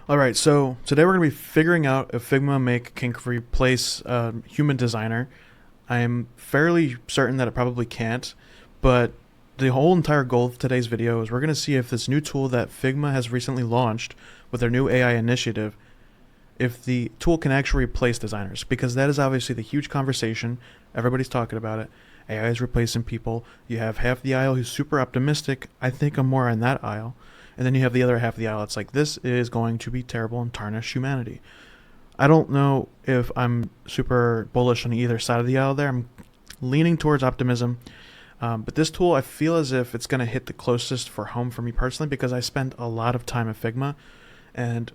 All right, so today we're going to be figuring out if Figma Make can replace a human designer. I am fairly certain that it probably can't, but the whole entire goal of today's video is we're going to see if this new tool that Figma has recently launched with their new AI initiative, if the tool can actually replace designers, because that is obviously the huge conversation. Everybody's talking about it. AI is replacing people. You have half the aisle who's super optimistic. I think I'm more on that aisle. And then you have the other half of the aisle. It's like, this is going to be terrible and tarnish humanity. I don't know if I'm super bullish on either side of the aisle there. I'm leaning towards optimism. But this tool, I feel as if it's going to hit the closest for home for me personally, because I spend a lot of time in Figma. And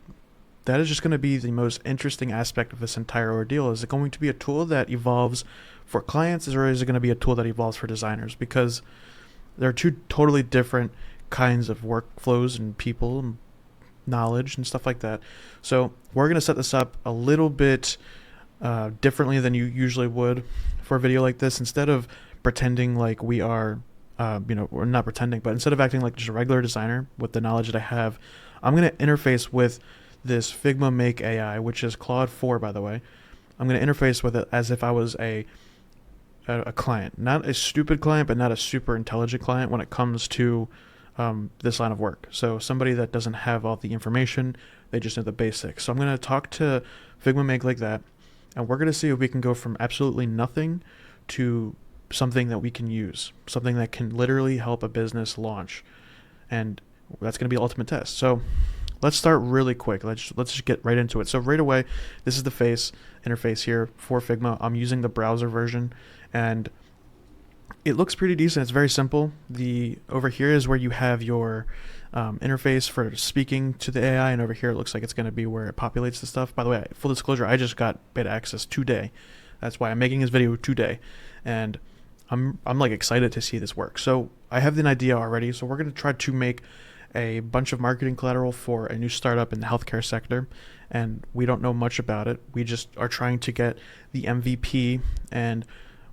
that is just going to be the most interesting aspect of this entire ordeal. Is it going to be a tool that evolves for clients, or is it going to be a tool that evolves for designers? Because they're two totally different kinds of workflows and people and knowledge and stuff like that. So we're going to set this up a little bit differently than you usually would for a video like this. Instead of pretending like we are, we're not pretending, but instead of acting like just a regular designer with the knowledge that I have, I'm going to interface with this Figma Make AI, which is Claude 4, by the way. I'm going to interface with it as if I was a client, not a stupid client, but not a super intelligent client when it comes to this line of work. So somebody that doesn't have all the information, they just know the basics. So I'm going to talk to Figma Make like that, and we're going to see if we can go from absolutely nothing to something that we can use, something that can literally help a business launch. And that's going to be the ultimate test. So let's start really quick. Let's just get right into it. So right away, this is the face interface here for Figma. I'm using the browser version, and it looks pretty decent. It's very simple. Over here is where you have your interface for speaking to the AI, and over here it looks like it's going to be where it populates the stuff. By the way, full disclosure, I just got beta access today. That's why I'm making this video today, and I'm like excited to see this work. So I have an idea already. So we're going to try to make a bunch of marketing collateral for a new startup in the healthcare sector, and we don't know much about it. We just are trying to get the MVP, and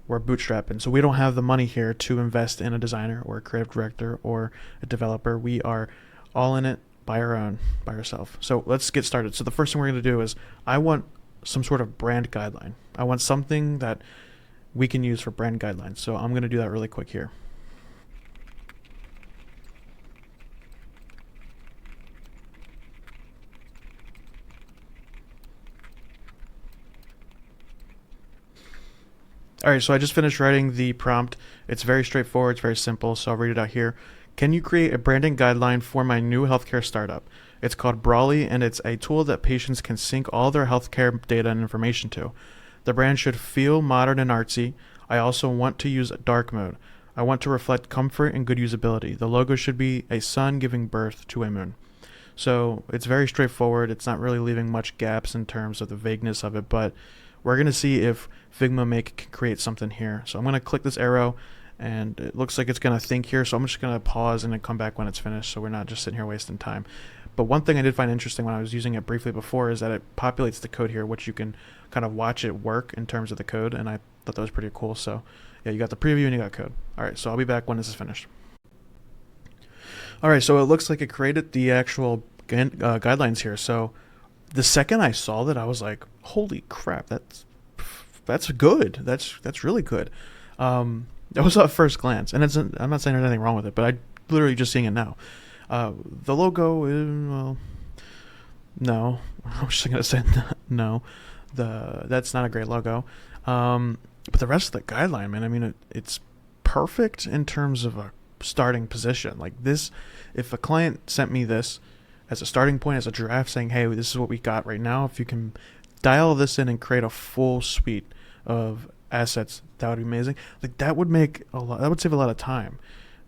we're bootstrapping. So we don't have the money here to invest in a designer or a creative director or a developer. We are all in it by ourselves. So let's get started. So the first thing we're going to do is I want some sort of brand guideline. I want something that we can use for brand guidelines. So I'm going to do that really quick here. All right, so I just finished writing the prompt. It's very straightforward, it's very simple, so I'll read it out here. Can you create a branding guideline for my new healthcare startup? It's called Brawly, and it's a tool that patients can sync all their healthcare data and information to. The brand should feel modern and artsy. I also want to use dark mode. I want to reflect comfort and good usability. The logo should be a sun giving birth to a moon. So it's very straightforward. It's not really leaving much gaps in terms of the vagueness of it, but we're going to see if Figma Make can create something here. So I'm going to click this arrow, and it looks like it's going to think here. So I'm just going to pause and then come back when it's finished, so we're not just sitting here wasting time. But one thing I did find interesting when I was using it briefly before is that it populates the code here, which you can kind of watch it work in terms of the code, and I thought that was pretty cool. So yeah, you got the preview and you got code. All right, so I'll be back when this is finished. All right, so it looks like it created the actual guidelines here. So the second I saw that, I was like, holy crap, that's good. That's really good. That was at first glance, and I'm not saying there's anything wrong with it, but I literally just seeing it now. The logo is, well, no. I'm just gonna say no. That's not a great logo. But the rest of the guideline, man, I mean, it's perfect in terms of a starting position. Like this, if a client sent me this as a starting point, as a draft, saying, hey, this is what we got right now, if you can dial this in and create a full suite of assets, that would be amazing. Like that would save a lot of time.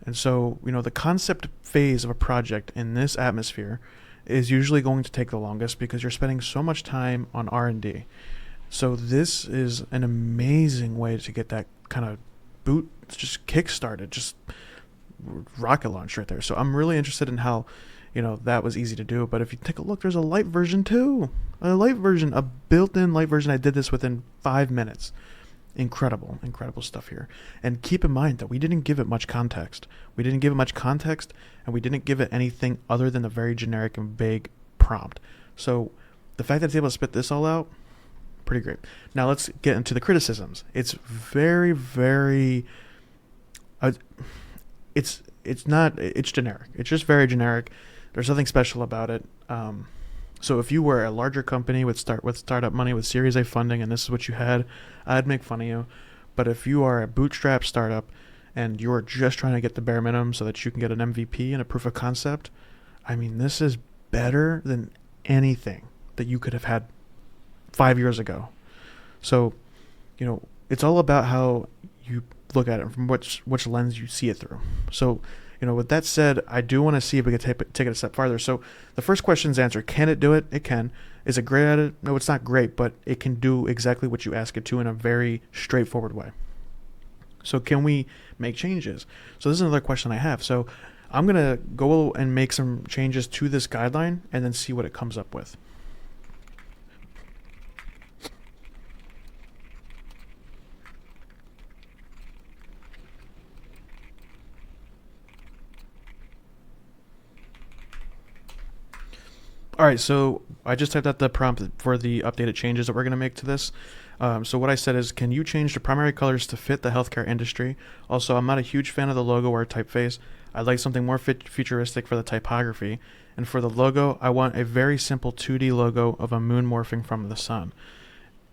And so, the concept phase of a project in this atmosphere is usually going to take the longest because you're spending so much time on R&D. So this is an amazing way to get that kind of just kick-started, just rocket launch right there. So I'm really interested in how, that was easy to do. But if you take a look, there's a light version too. A built-in light version. I did this within 5 minutes. Incredible stuff here. And keep in mind that we didn't give it much context. And we didn't give it anything other than a very generic and vague prompt. So the fact that it's able to spit this all out, pretty great. Now let's get into the criticisms. It's very, very, uh, it's generic. It's just very generic. There's nothing special about it. So if you were a larger company with startup money with Series A funding and this is what you had, I'd make fun of you. But if you are a bootstrap startup and you're just trying to get the bare minimum so that you can get an MVP and a proof of concept, I mean, this is better than anything that you could have had 5 years ago. So, it's all about how you look at it, from which lens you see it through. So, with that said, I do want to see if we can take it a step farther. So the first question's answered. Can it do it? It can. Is it great at it? No, it's not great, but it can do exactly what you ask it to in a very straightforward way. So can we make changes? So this is another question I have. So I'm going to go and make some changes to this guideline and then see what it comes up with. All right, so I just typed out the prompt for the updated changes that we're going to make to this. So what I said is, can you change the primary colors to fit the healthcare industry? Also, I'm not a huge fan of the logo or typeface. I'd like something more futuristic for the typography. And for the logo, I want a very simple 2D logo of a moon morphing from the sun.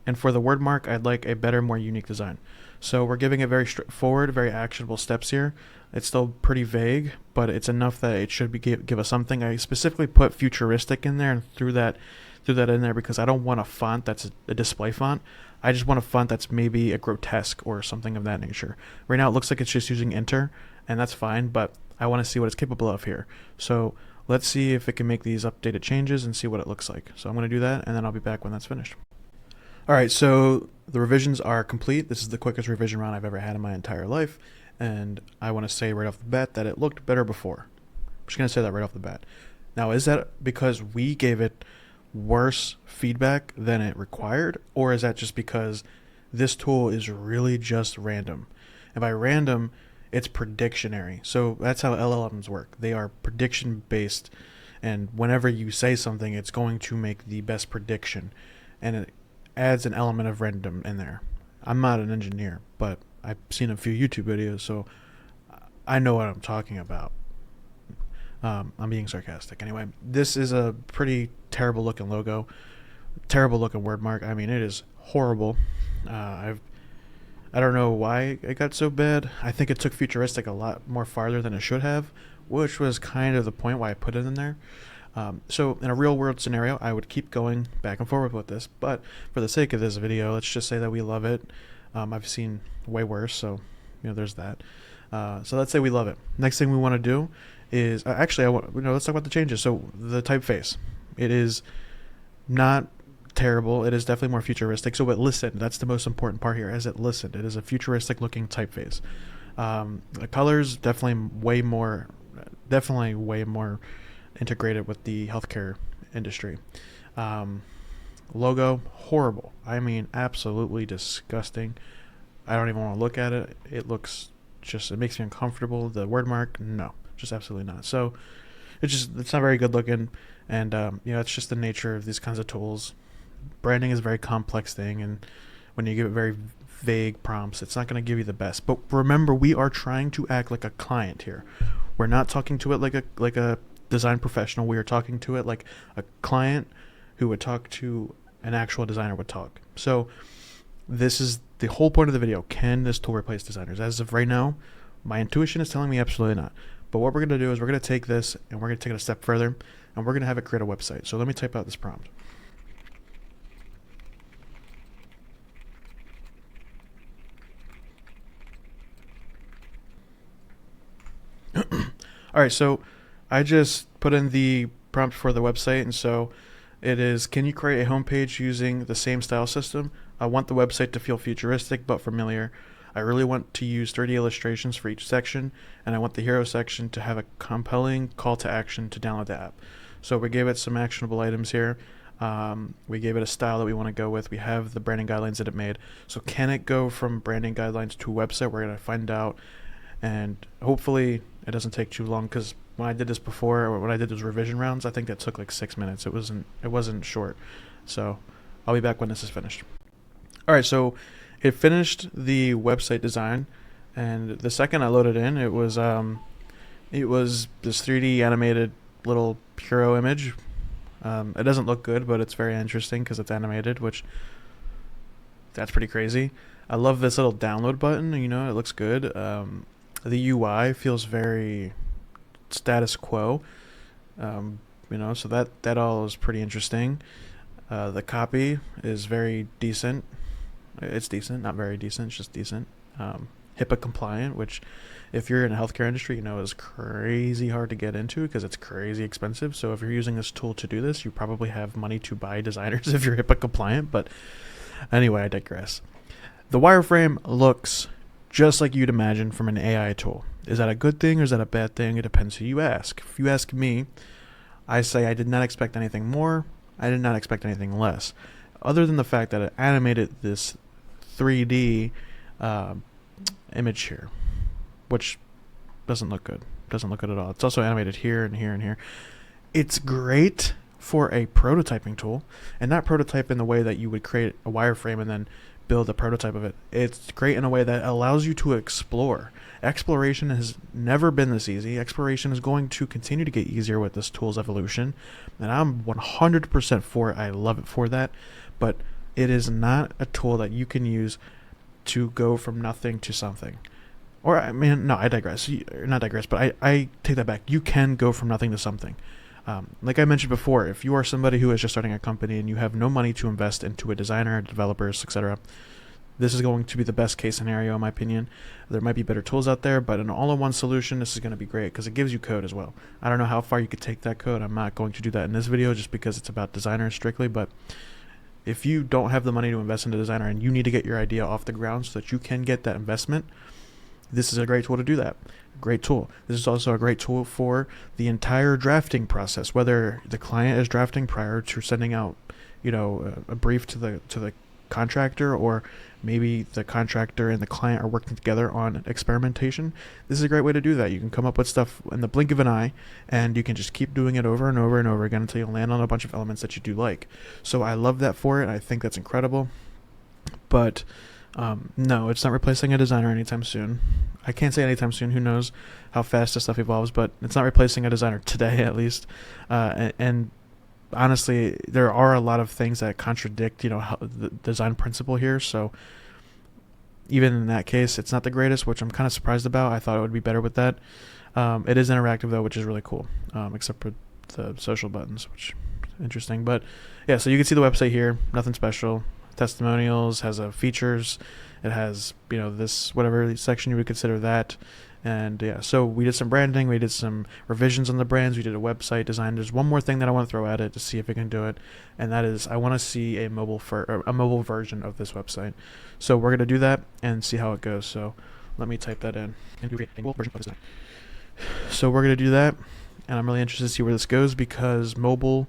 And for the word mark, I'd like a better, more unique design. So we're giving it very straightforward, very actionable steps here. It's still pretty vague, but it's enough that it should give us something. I specifically put futuristic in there and threw that in there because I don't want a font that's a display font. I just want a font that's maybe a grotesque or something of that nature. Right now it looks like it's just using enter, and that's fine, but I want to see what it's capable of here. So let's see if it can make these updated changes and see what it looks like. So I'm going to do that, and then I'll be back when that's finished. All right, so the revisions are complete. This is the quickest revision round I've ever had in my entire life, and I want to say right off the bat that it looked better before. I'm just going to say that right off the bat. Now, is that because we gave it worse feedback than it required, or is that just because this tool is really just random? And by random, it's predictionary. So that's how LLMs work. They are prediction based, and whenever you say something, it's going to make the best prediction, and it adds an element of random in there. I'm not an engineer, but I've seen a few YouTube videos, so I know what I'm talking about. I'm being sarcastic. Anyway, this is a pretty terrible looking logo, terrible looking word mark. I mean, it is horrible. I don't know why it got so bad. I think it took futuristic a lot more farther than it should have, which was kind of the point why I put it in there. So in a real world scenario, I would keep going back and forth with this, but for the sake of this video, let's just say that we love it. I've seen way worse, so there's that. So let's say we love it. Next thing we want to do is let's talk about the changes. So the typeface, it is not terrible. It is definitely more futuristic. So it listened. That's the most important part here. As it listened, it is a futuristic looking typeface. The colors definitely way more integrated with the healthcare industry. Logo, horrible. I mean, absolutely disgusting. I don't even want to look at it. It makes me uncomfortable. The word mark, no, just absolutely not. So it's not very good looking, and it's just the nature of these kinds of tools. Branding is a very complex thing, and when you give it very vague prompts, it's not going to give you the best. But remember, we are trying to act like a client here. We're not talking to it like a design professional. We are talking to it like a client who would talk to an actual designer would talk. So this is the whole point of the video. Can this tool replace designers? As of right now, my intuition is telling me absolutely not. But what we're going to do is we're going to take this and we're going to take it a step further, and we're going to have it create a website. So let me type out this prompt. All right, so I just put in the prompt for the website, and so it is, can you create a homepage using the same style system? I want the website to feel futuristic but familiar. I really want to use 3D illustrations for each section, and I want the hero section to have a compelling call to action to download the app. So we gave it some actionable items here. We gave it a style that we want to go with. We have the branding guidelines that it made. So can it go from branding guidelines to a website? We're going to find out and hopefully it doesn't take too long, because when I did this before, or when I did those revision rounds, I think that took like 6 minutes. It wasn't short. So I'll be back when this is finished. All right, so it finished the website design, and the second I loaded in, it was this 3D animated little hero image. It doesn't look good, but it's very interesting because it's animated, which that's pretty crazy. I love this little download button. It looks good. The UI feels very status quo. So that all is pretty interesting. The copy is very decent. It's decent, not very decent, it's just decent. HIPAA compliant, which if you're in the healthcare industry, is crazy hard to get into because it's crazy expensive. So if you're using this tool to do this, you probably have money to buy designers if you're HIPAA compliant. But anyway, I digress. The wireframe looks just like you'd imagine from an AI tool. Is that a good thing or is that a bad thing? It depends who you ask. If you ask me, I say I did not expect anything more. I did not expect anything less. Other than the fact that it animated this 3D image here, which doesn't look good. Doesn't look good at all. It's also animated here and here and here. It's great for a prototyping tool, and not prototype in the way that you would create a wireframe and then build a prototype of it. It's great in a way that allows you to explore. Exploration has never been this easy. Exploration is going to continue to get easier with this tool's evolution, and I'm 100% for it. I love it for that, but it is not a tool that you can use to go from nothing to something. Or, I digress. Not digress, but I take that back. You can go from nothing to something. Like I mentioned before, if you are somebody who is just starting a company and you have no money to invest into a designer, developers, etc., this is going to be the best case scenario, in my opinion. There might be better tools out there, but an all-in-one solution, this is going to be great because it gives you code as well. I don't know how far you could take that code. I'm not going to do that in this video just because it's about designers strictly, but if you don't have the money to invest in a designer and you need to get your idea off the ground so that you can get that investment, this is a great tool to do that. Great tool. This is also a great tool for the entire drafting process, whether the client is drafting prior to sending out, a brief to the contractor, or maybe the contractor and the client are working together on experimentation. This is a great way to do that. You can come up with stuff in the blink of an eye, and you can just keep doing it over and over and over again until you land on a bunch of elements that you do like. So I love that for it. I think that's incredible. But no, it's not replacing a designer anytime soon. I can't say anytime soon. Who knows how fast this stuff evolves, but it's not replacing a designer today, at least. And honestly, there are a lot of things that contradict, how the design principle here. So even in that case, it's not the greatest, which I'm kind of surprised about. I thought it would be better with that. It is interactive though, which is really cool, except for the social buttons, which is interesting. But yeah, so you can see the website here. Nothing special. Testimonials, has features. It has, this whatever section you would consider that. And yeah, so we did some branding, we did some revisions on the brands, we did a website design. There's one more thing that I want to throw at it to see if it can do it, and that is I want to see a mobile version of this website. So we're gonna do that and see how it goes. So let me type that in. So we're gonna do that, and I'm really interested to see where this goes because mobile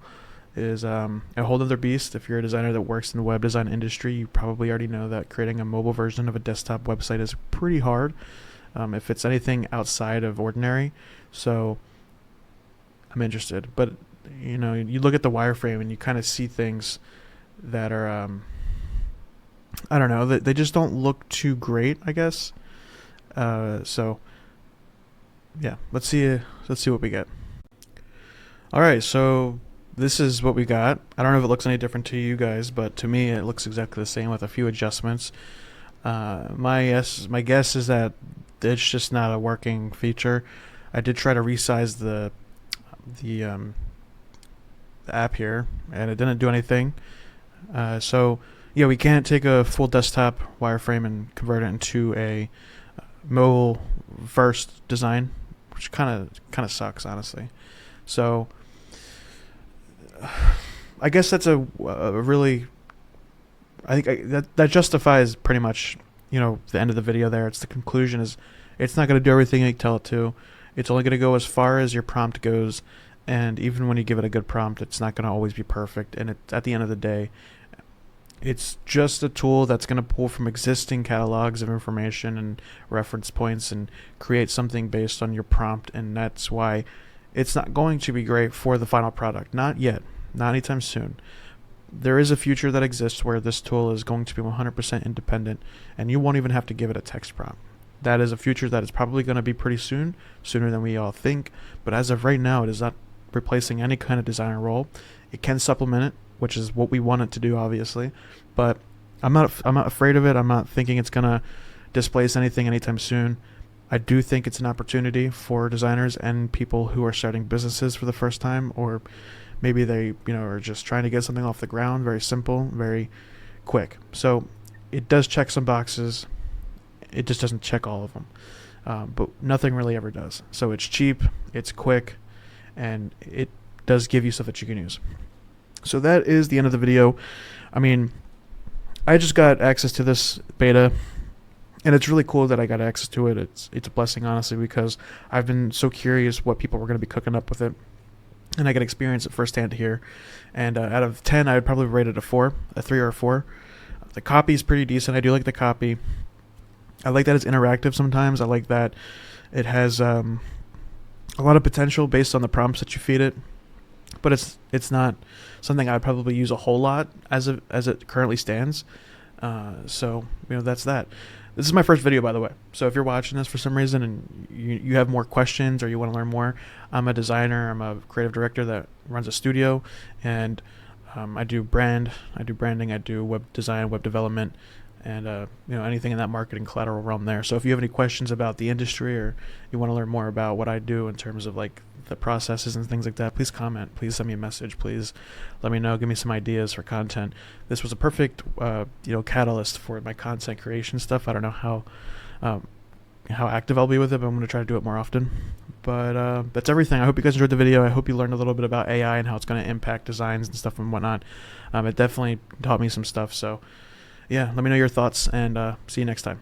is a whole other beast. If you're a designer that works in the web design industry, you probably already know that creating a mobile version of a desktop website is pretty hard. If it's anything outside of ordinary. So I'm interested. But, you look at the wireframe and you kind of see things that are, I don't know, they just don't look too great, I guess. So, yeah, let's see what we get. All right, so this is what we got. I don't know if it looks any different to you guys, but to me it looks exactly the same with a few adjustments. My guess is that it's just not a working feature. I did try to resize the app here, and it didn't do anything. So yeah, we can't take a full desktop wireframe and convert it into a mobile first design, which kind of sucks, honestly. So I guess that's a really, I think that justifies pretty much, the end of the video there. It's the conclusion is it's not going to do everything you tell it to. It's only going to go as far as your prompt goes. And even when you give it a good prompt, it's not going to always be perfect. And at the end of the day, It's just a tool that's going to pull from existing catalogs of information and reference points and create something based on your prompt. And that's why it's not going to be great for the final product. Not yet. Not anytime soon. There is a future that exists where this tool is going to be 100% independent and you won't even have to give it a text prompt. That is a future that is probably going to be pretty soon, sooner than we all think. But as of right now, it is not replacing any kind of designer role. It can supplement it, which is what we want it to do, obviously. But I'm not afraid of it. I'm not thinking it's gonna displace anything anytime soon. I do think it's an opportunity for designers and people who are starting businesses for the first time, or maybe they are just trying to get something off the ground. Very simple, very quick. So it does check some boxes. It just doesn't check all of them. But nothing really ever does. So it's cheap, it's quick, and it does give you stuff that you can use. So that is the end of the video. I mean, I just got access to this beta, and it's really cool that I got access to it. It's a blessing, honestly, because I've been so curious what people were going to be cooking up with it, and I get experience it firsthand here. And out of 10, I would probably rate it a 4, a 3 or a 4. The copy is pretty decent. I do like the copy. I like that it's interactive sometimes. I like that it has a lot of potential based on the prompts that you feed it. But it's not something I probably use a whole lot as it currently stands. So that's that. This is my first video, by the way. So if you're watching this for some reason and you have more questions or you want to learn more, I'm a designer. I'm a creative director that runs a studio, and I do branding. I do web design, web development, and anything in that marketing collateral realm there. So if you have any questions about the industry or you want to learn more about what I do in terms of like the processes and things like that, please comment. Please send me a message. Please let me know. Give me some ideas for content. This was a perfect catalyst for my content creation stuff. I don't know how active I'll be with it, but I'm going to try to do it more often. But that's everything. I hope you guys enjoyed the video. I hope you learned a little bit about AI and how it's going to impact designs and stuff and whatnot. It definitely taught me some stuff. So yeah, let me know your thoughts, and see you next time.